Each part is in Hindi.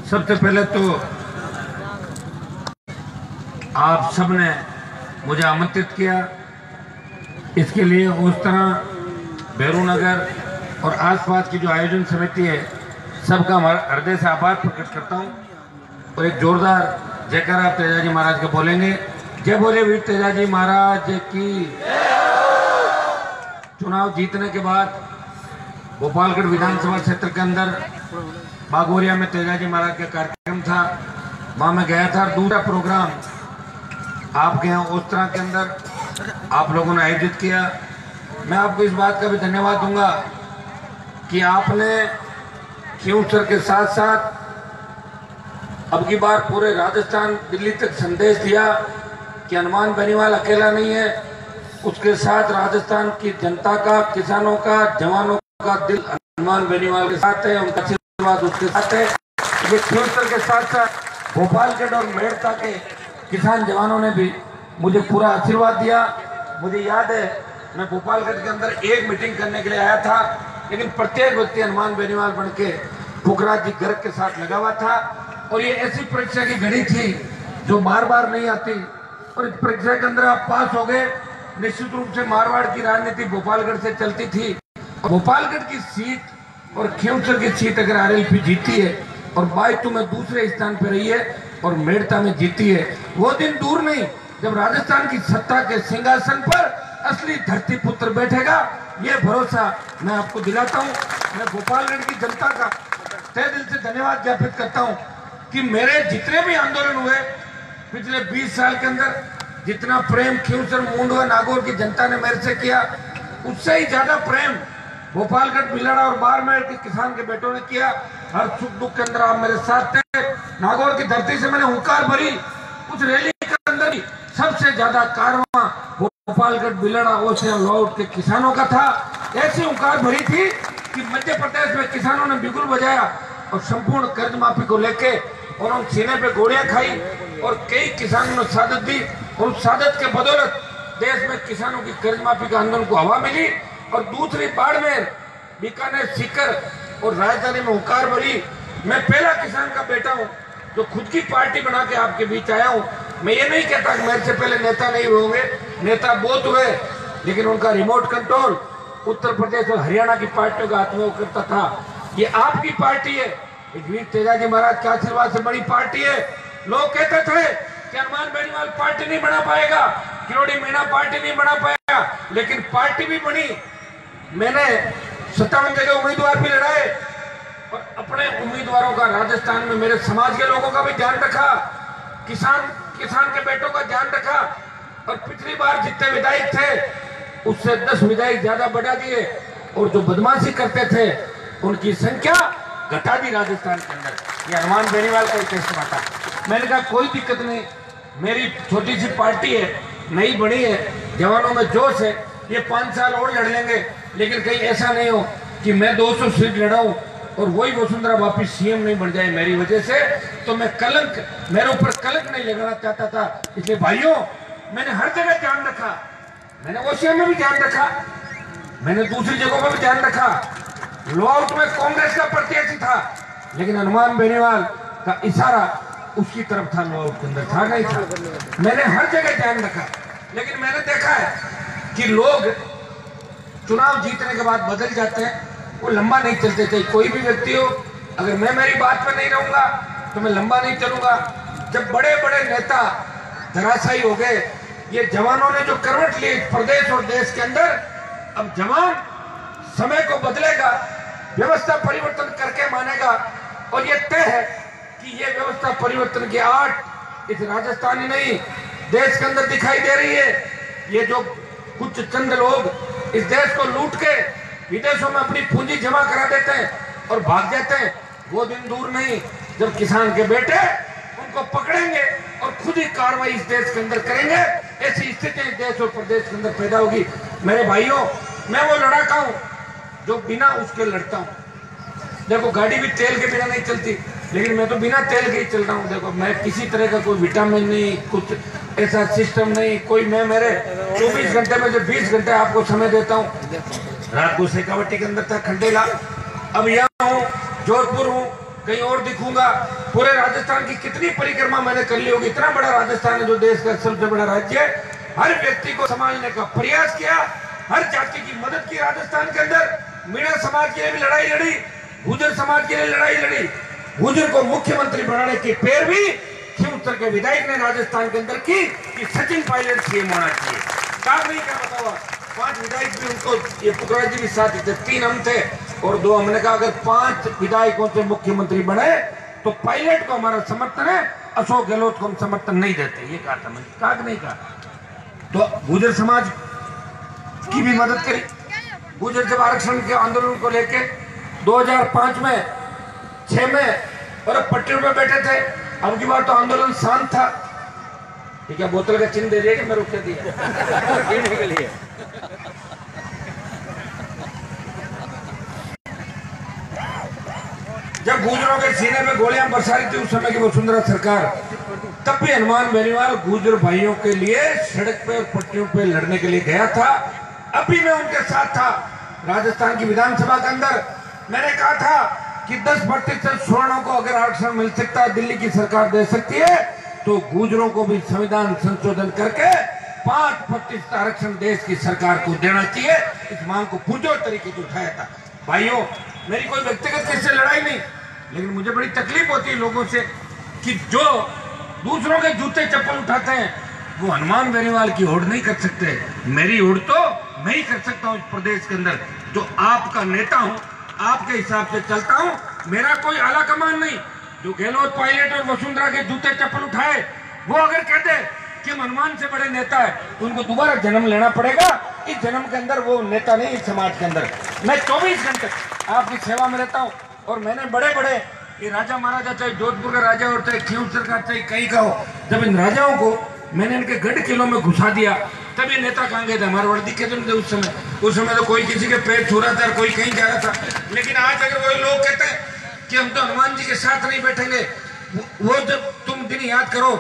सबसे पहले तो आप सबने मुझे आमंत्रित किया, इसके लिए उस तरह भैरू नगर और आसपास की जो आयोजन समिति है सबका हृदय से आभार प्रकट करता हूं। और एक जोरदार जयकारा आप तेजाजी महाराज के बोलेंगे। जय बोले वीर तेजाजी महाराज की। चुनाव जीतने के बाद गोपालगढ़ विधानसभा क्षेत्र के अंदर बागोरिया में तेजाजी महाराज का कार्यक्रम था, वहां मैं गया था। दूसरा प्रोग्राम आपके यहाँ ओस्त्रा के अंदर आप लोगों ने आयोजित किया। मैं आपको इस बात का भी धन्यवाद दूंगा कि आपने खींवसर के साथ साथ अब की बार पूरे राजस्थान दिल्ली तक संदेश दिया कि हनुमान बेनीवाल अकेला नहीं है, उसके साथ राजस्थान की जनता का, किसानों का, जवानों का दिल हनुमान बेनीवाल के साथ है, उनका आशीर्वाद उसके साथ है। ये खींवसर के साथ साथ भोपालगढ़ और मेड़ता के किसान जवानों ने भी मुझे पूरा आशीर्वाद दिया। मुझे याद है मैं भोपालगढ़ के अंदर एक मीटिंग करने के लिए आया था, लेकिन प्रत्येक व्यक्ति हनुमान बेनीवाल बन के पुखराज जी गर्ग के साथ लगा हुआ था। और ये ऐसी परीक्षा की घड़ी थी जो बार बार नहीं आती, और इस परीक्षा के अंदर आप पास हो गए। निश्चित रूप से मारवाड़ की राजनीति भोपालगढ़ से चलती थी। भोपालगढ़ की सीट और खींवसर की सीट अगर आरएलपी जीती है और बाइतू में दूसरे स्थान पर रही है और मेड़ता में जीती है, वो दिन दूर नहीं जब राजस्थान की सत्ता के सिंहासन पर असली धरती पुत्र बैठेगा। ये भरोसा मैं आपको दिलाता हूं। मैं भोपालगढ़ की जनता का तहे दिल से धन्यवाद ज्ञापित करता हूं कि मेरे जितने भी आंदोलन हुए पिछले 20 साल के अंदर, जितना प्रेम खींवसर, मुंडवा, नागौर की जनता ने मेरे से किया, उससे ही ज्यादा प्रेम भोपालगढ़, बिलाड़ा और बाड़मेर के किसान के बेटों ने किया। हर सुख दुख के अंदर आप मेरे साथ थे। नागौर की धरती से मैंने हुंकार भरी, उस रैली के अंदर ही सबसे ज्यादा कारवां भोपालगढ़, बिलाड़ा, ओसियां, लौट के किसानों का था। ऐसी हुंकार भरी थी कि मध्य प्रदेश में किसानों ने बिगुल बजाया और संपूर्ण कर्ज माफी को लेके और उन सीने पे गोलियां खाई और कई किसानों ने शहादत दी। और उस शहादत के बदौलत देश में किसानों की कर्ज माफी का आंदोलन को हवा मिली। और दूसरी बाड़मेर, बीकानेर, सीकर और राजधानी में हुंकार भरी। मैं पहला किसान का बेटा हूं जो खुद की पार्टी बना के आपके बीच आया हूं। मैं ये नहीं कहता कि मेरे से पहले नेता नहीं होंगे, नेता बहुत हुए, लेकिन उनका रिमोट कंट्रोल उत्तर प्रदेश और हरियाणा की पार्टियों का हाथ में करता था। ये आपकी पार्टी है, वीर तेजाजी महाराज के आशीर्वाद से बड़ी पार्टी है। लोग कहते थे कि हनुमान बेनीवाल पार्टी नहीं बना पाएगा, किरोड़ी मीणा पार्टी नहीं बना पाएगा, लेकिन पार्टी भी बनी। मैंने 57 जगह उम्मीदवार भी लड़ाए और अपने उम्मीदवारों का राजस्थान में मेरे समाज के लोगों का भी ध्यान रखा, किसान के बेटों का ध्यान रखा। और पिछली बार जितने विधायक थे उससे 10 विधायक ज्यादा बढ़ा दिए और जो बदमाशी करते थे उनकी संख्या घटा दी राजस्थान के अंदर। ये हनुमान बेनीवाल का टेस्ट था। मैंने कहा कोई दिक्कत नहीं, मेरी छोटी सी पार्टी है, नई बनी है, जवानों में जोश है, ये 5 साल और लड़ लेंगे, लेकिन कहीं ऐसा नहीं हो कि मैं 200 सीट लड़ाऊं और वही वसुंधरा वापिस सीएम नहीं बन जाए मेरी वजह से। तो मैं कलंक, मेरे ऊपर कलंक नहीं लगाना चाहता था। इसलिए भाइयों, मैंने हर जगह ध्यान रखा, मैंने ओसिया में भी ध्यान रखा, मैंने दूसरी जगहों पर भी ध्यान रखा। लॉआउट में कांग्रेस का प्रत्याशी था, लेकिन हनुमान बेनीवाल का इशारा उसकी तरफ था, लॉआउट के अंदर था नहीं था। मैंने हर जगह ध्यान रखा, लेकिन मैंने देखा है कि लोग चुनाव जीतने के बाद बदल जाते हैं, वो लंबा नहीं चलते थे। कोई भी व्यक्ति हो, अगर मैं मेरी बात पर नहीं रहूंगा तो मैं लंबा नहीं चलूंगा। जब बड़े बड़े नेता धराशायी हो गए, ये जवानों ने जो करवट ली प्रदेश और देश के अंदर, अब जवान समय को बदलेगा, व्यवस्था परिवर्तन करके मानेगा। और ये तय है कि ये व्यवस्था परिवर्तन की आड़ इस राजस्थान ही नहीं देश के अंदर दिखाई दे रही है। ये जो कुछ चंद लोग इस देश को लूट के विदेशों में अपनी पूंजी जमा करा देते हैं और भाग जाते हैं, वो दिन दूर नहीं जब किसान के बेटे उनको पकड़ेंगे और खुद ही कार्रवाई इस देश के अंदर करेंगे। ऐसी स्थिति इस देश और प्रदेश के अंदर पैदा होगी। मेरे भाइयों, मैं वो लड़ाका हूं जो बिना उसके लड़ता हूं। देखो, गाड़ी भी तेल के बिना नहीं चलती, लेकिन मैं तो बिना तेल के ही चल रहा हूं। देखो, मैं किसी तरह का कोई विटामिन नहीं, कुछ ऐसा सिस्टम नहीं कोई। मैं मेरे 24 घंटे में जो 20 घंटे आपको समय देता हूं। रात को शेखावटी के अंदर था, खंडेला, अब यहाँ हूँ, जोधपुर हूँ, कहीं और दिखूंगा। पूरे राजस्थान की कितनी परिक्रमा मैंने कर ली होगी। इतना बड़ा राजस्थान है, जो देश का सबसे बड़ा राज्य है। हर व्यक्ति को समझने का प्रयास किया, हर जाति की मदद की राजस्थान के अंदर। मीणा समाज के लिए भी लड़ाई लड़ी, गुर्जर समाज के लिए लड़ाई लड़ी। गुर्जर को मुख्यमंत्री बनाने की पैरवी खींवसर के विधायक ने राजस्थान के अंदर की कि सचिन पायलट सीएम होना चाहिए। काम नहीं क्या बताओ, 5 विधायक भी उनको, ये पुखराज जी भी साथ थे, 3 हम थे और 2 हमने कहा अगर 5 विधायकों से मुख्यमंत्री बने तो पायलट को हमारा समर्थन है, अशोक गहलोत को हम समर्थन नहीं देते। ये कहा था मैंने, कहा नहीं कहा। तो गुर्जर समाज की भी मदद करी। गुर्जर जब आरक्षण के आंदोलन को लेके 2005 में 6 में और पटरियों पे बैठे थे। अब की बार तो आंदोलन शांत था। ठीक है, बोतल का चिन्ह दे दिया कि मैं रुक दिया पीने के लिए। जब गुर्जरों के सीने में गोलियां बरसा रही थी उस समय की वसुंधरा सरकार, तब भी हनुमान बेनीवाल गुर्जर भाइयोों के लिए सड़क पे और पटरियों पे लड़ने के लिए गया था। अभी मैं उनके साथ था। राजस्थान की विधानसभा के अंदर मैंने कहा था कि 10% सवर्णों को अगर आरक्षण मिल सकता है, दिल्ली की सरकार दे सकती है, तो गुर्जरों को भी संविधान संशोधन करके 5% आरक्षण देश की सरकार को देना चाहिए। इस मांग को पुरजोर तरीके से उठाया था। भाइयों, मेरी कोई व्यक्तिगत किसी से लड़ाई नहीं, लेकिन मुझे बड़ी तकलीफ होती है लोगों से कि जो दूसरों के जूते चप्पल उठाते हैं वो हनुमान बेनीवाल की होड़ नहीं कर सकते। मेरी होड़ तो मैं ही कर सकता हूँ इस प्रदेश के अंदर, जो आपका नेता हूँ, आपके हिसाब से चलता हूँ। मेरा कोई आला कमान नहीं। जो गहलोत, पायलट और वसुंधरा के जूते चप्पल उठाए, वो अगर कहते कि हम हनुमान से बड़े नेता है तो उनको दोबारा जन्म लेना पड़ेगा। इस जन्म के अंदर वो नेता नहीं, इस समाज के अंदर। मैं 24 घंटे आपकी सेवा में रहता हूँ और मैंने बड़े बड़े ये राजा महाराजा, चाहे जोधपुर का राजा और चाहे खींवसर का, चाहे कहीं का हो, जब इन राजाओं को मैंने इनके गढ़ किलों में घुसा दिया तब ये नेता कहाँ गए थे? हमारे वर्दी के थे उस समय तो कोई किसी के पैर छू रहा था, कोई कहीं जा रहा था। लेकिन आज अगर वही लोग कहते हैं कि हम तो हनुमान जी के साथ नहीं बैठेंगे, वो जब तुम दिन याद करो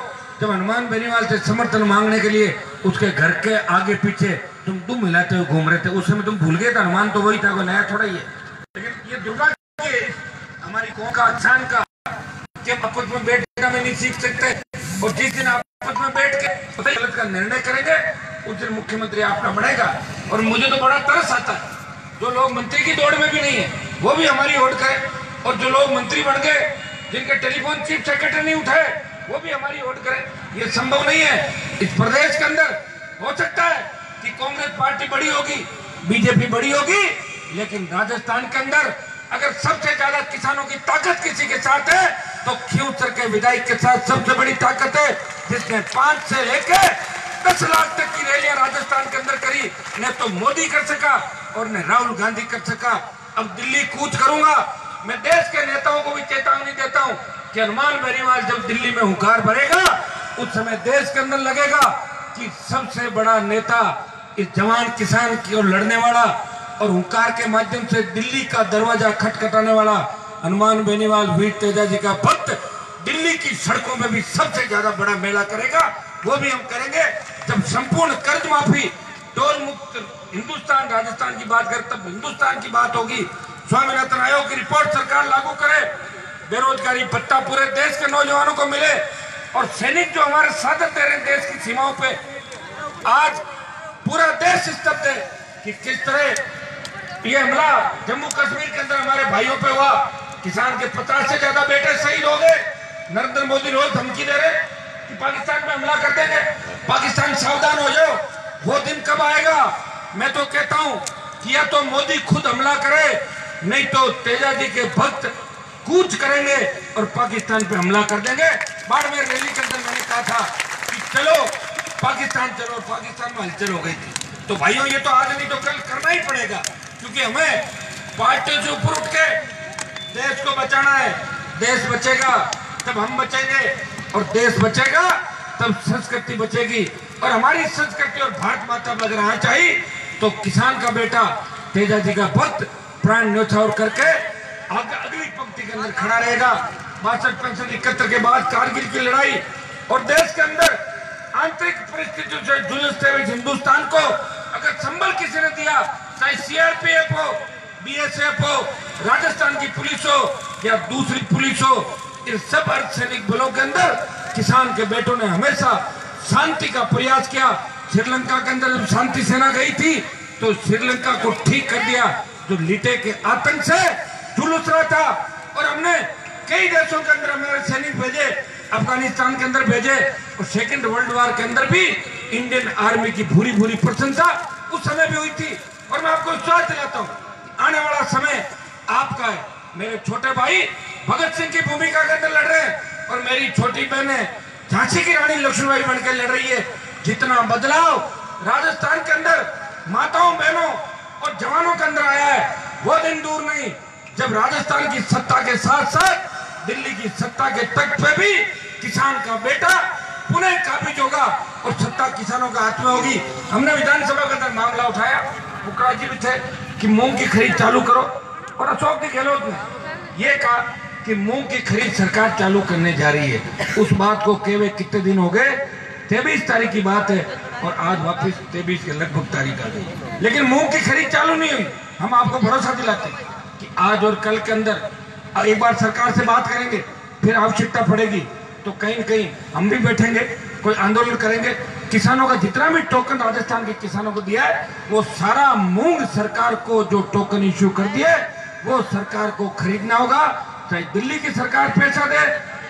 जब हनुमान बेनीवाल से समर्थन मांगने के लिए उसके घर के आगे पीछे तुम हिलाते हुए घूम रहे थे, उस समय तुम भूल गए थे हनुमान तो वही था, कोई नया थोड़ा ही है। लेकिन ये दुर्भाग्य है हमारी कौम का, इंसान का, कि आपस में बैठना में नहीं सीख सकते। और जिस दिन आपस में बैठ के गलत का निर्णय करेंगे उस दिन मुख्यमंत्री आपका बनेगा। और मुझे तो बड़ा तरस आता है, जो लोग मंत्री की दौड़ में भी नहीं है वो भी हमारी ओट करें, और जो लोग मंत्री बन गए जिनके टेलीफोन चीफ सेक्रेटरी नहीं उठाए वो भी हमारी वोट करें। ये संभव नहीं है। इस प्रदेश के अंदर हो सकता है कि कांग्रेस पार्टी बड़ी होगी, बीजेपी बड़ी होगी, लेकिन राजस्थान के अंदर अगर सबसे ज्यादा किसानों की ताकत किसी के साथ है तो खींवसर के विधायक के साथ सबसे बड़ी ताकत है, जिसने 5 से लेकर 10 लाख तक की रैलियां राजस्थान के अंदर करी। न तो मोदी कर सका और न राहुल गांधी कर सका। अब दिल्ली कूच करूंगा। मैं देश के नेताओं को भी चेतावनी देता हूं कि हनुमान बेनीवाल जब दिल्ली में हुंकार भरेगा उस समय देश के अंदर लगेगा कि सबसे बड़ा नेता, इस जवान किसान की ओर लड़ने वाला और हुंकार के माध्यम से दिल्ली का दरवाजा खटखटाने वाला हनुमान बेनीवाल वीर तेजा जी का भक्त दिल्ली की सड़कों में भी सबसे ज्यादा बड़ा मेला करेगा। वो भी हम करेंगे जब संपूर्ण कर्ज माफी, टोल मुक्त हिंदुस्तान, राजस्थान की बात करें तब हिंदुस्तान की बात होगी। स्वामीनाथन आयोग की रिपोर्ट सरकार लागू करे, बेरोजगारी भत्ता पूरे देश के नौजवानों को मिले, और सैनिक जो हमारे साथ दे रहे देश की सीमाओं पे, आज पूरा देश स्तब्ध है कि किस तरह ये हमला जम्मू कश्मीर के अंदर हमारे भाइयों पे हुआ। किसान के 50 से ज्यादा बेटे शहीद हो गए। नरेंद्र मोदी रोज धमकी दे रहे कि पाकिस्तान पे हमला कर देंगे, पाकिस्तान सावधान हो जाओ। वो दिन कब आएगा? मैं तो कहता हूं कि या तो मोदी खुद हमला करे, नहीं तो तेजा जी के भक्त कूच करेंगे और पाकिस्तान पे हमला कर देंगे। बाड़मेर रैली के अंदर मैंने कहा था कि चलो पाकिस्तान चलो, पाकिस्तान में हलचल हो गई थी। तो भाइयों ये तो आज नहीं तो कल करना ही पड़ेगा, क्योंकि हमें पार्टियों से ऊपर उठ के देश को बचाना है। देश बचेगा तब हम बचेंगे, और देश बचेगा तब संस्कृति बचेगी। और हमारी संस्कृति और भारत माता में अगर आना चाहिए तो किसान का बेटा तेजा जी का भक्त प्राण न्यौछावर करके अगली पंक्ति के अंदर खड़ा रहेगा। 62-71 के बाद कारगिल की लड़ाई और देश के अंदर आंतरिक परिस्थितियों से जूझते हुए हिंदुस्तान को अगर संबल किसी ने दिया, चाहे सीआरपीएफ हो, बीएसएफ हो, राजस्थान की पुलिस हो, या दूसरी पुलिस हो, इन सब अर्धसैनिक बलों के अंदर किसान के बेटों ने हमेशा शांति का प्रयास किया। श्रीलंका के अंदर जब शांति सेना गई थी तो श्रीलंका को ठीक कर दिया, जो लिटे के आतंक से जुलूस रहा था। और हमने कई देशों के अंदर हमारे सैनिक भेजे, अफगानिस्तान के अंदर भेजे, और सेकेंड वर्ल्ड वॉर के अंदर भी इंडियन आर्मी की भूरी भूरी प्रशंसा उस समय भी हुई थी। और मैं आपको विश्वास दिलाता हूँ, आने वाला समय आपका है। मेरे छोटे भाई भगत सिंह की भूमिका के अंदर लड़ रहे हैं, और मेरी छोटी बहनें झांसी की रानी लक्ष्मीबाई बनकर लड़ रही है। जितना बदलाव राजस्थान के अंदर माताओं, बहनों और जवानों के अंदर आया है, वो दिन दूर नहीं जब राजस्थान की सत्ता के साथ साथ दिल्ली की सत्ता के तख्त पे भी किसान का बेटा पुनः काबिज होगा और सत्ता किसानों का हाथ में होगी। हमने विधानसभा के अंदर मामला उठाया, मुखराज जी भी थे कि मूंग की खरीद चालू करो, और अशोक गहलोत ने यह कहा कि मूंग की खरीद सरकार चालू करने जा रही है। उस बात को केवल कितने दिन हो गए, 23 तारीख की बात है, और आज वापस 23 के लगभग तारीख आ गई, लेकिन मूंग की खरीद चालू नहीं हुई। हम आपको भरोसा दिलाते हैं कि आज और कल के अंदर एक बार सरकार से बात करेंगे, फिर आवश्यकता पड़ेगी तो कहीं न कहीं हम भी बैठेंगे, कोई आंदोलन करेंगे। किसानों का जितना भी टोकन राजस्थान के किसानों को दिया है, वो सारा मूंग सरकार को जो टोकन इश्यू कर दिए वो सरकार को खरीदना होगा। चाहे दिल्ली की सरकार पैसा दे,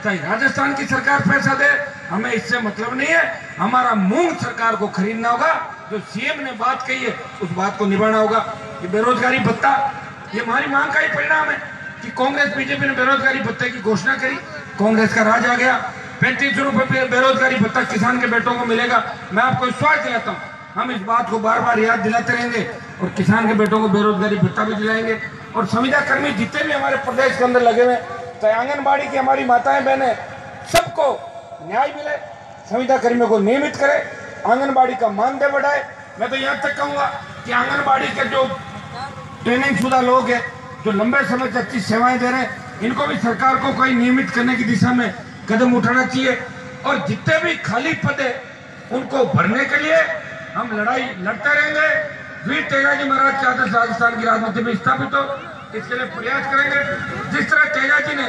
चाहे राजस्थान की सरकार पैसा दे, हमें इससे मतलब नहीं है। हमारा मूंग सरकार को खरीदना होगा। जो सीएम ने बात कही है उस बात को निभाना होगा। ये बेरोजगारी भत्ता, ये हमारी मांग का ही परिणाम है कि कांग्रेस बीजेपी ने बेरोजगारी भत्ते की घोषणा करी, कांग्रेस का राज आ गया। 35 रुपए बेरोजगारी भत्ता किसान के बेटों को मिलेगा। मैं आपको विश्वास दिलाता हूँ, हम इस बात को बार बार याद दिलाते रहेंगे और किसान के बेटों को बेरोजगारी भत्ता भी दिलाएंगे। और संविदा कर्मी जितने भी हमारे प्रदेश के अंदर लगे हुए, चाहे आंगनबाड़ी की हमारी माताएं बहनें, सबको न्याय मिले, संविदा कर्मियों को नियमित करे, आंगनबाड़ी का मानदेय बढ़ाए। मैं तो यहाँ तक कहूँगा कि आंगनबाड़ी के जो ट्रेनिंग शुदा लोग हैं, जो लंबे समय से अच्छी सेवाएं दे रहे हैं, इनको भी सरकार को कोई नियमित करने की दिशा में कदम उठाना चाहिए। और जितने भी खाली पद है उनको भरने के लिए हम लड़ाई लड़ते रहेंगे। वीर तेजाजी महाराज के आदर्श राजस्थान की राजनीति में स्थापित हो, इसके लिए प्रयास करेंगे। जिस तरह तेजाजी ने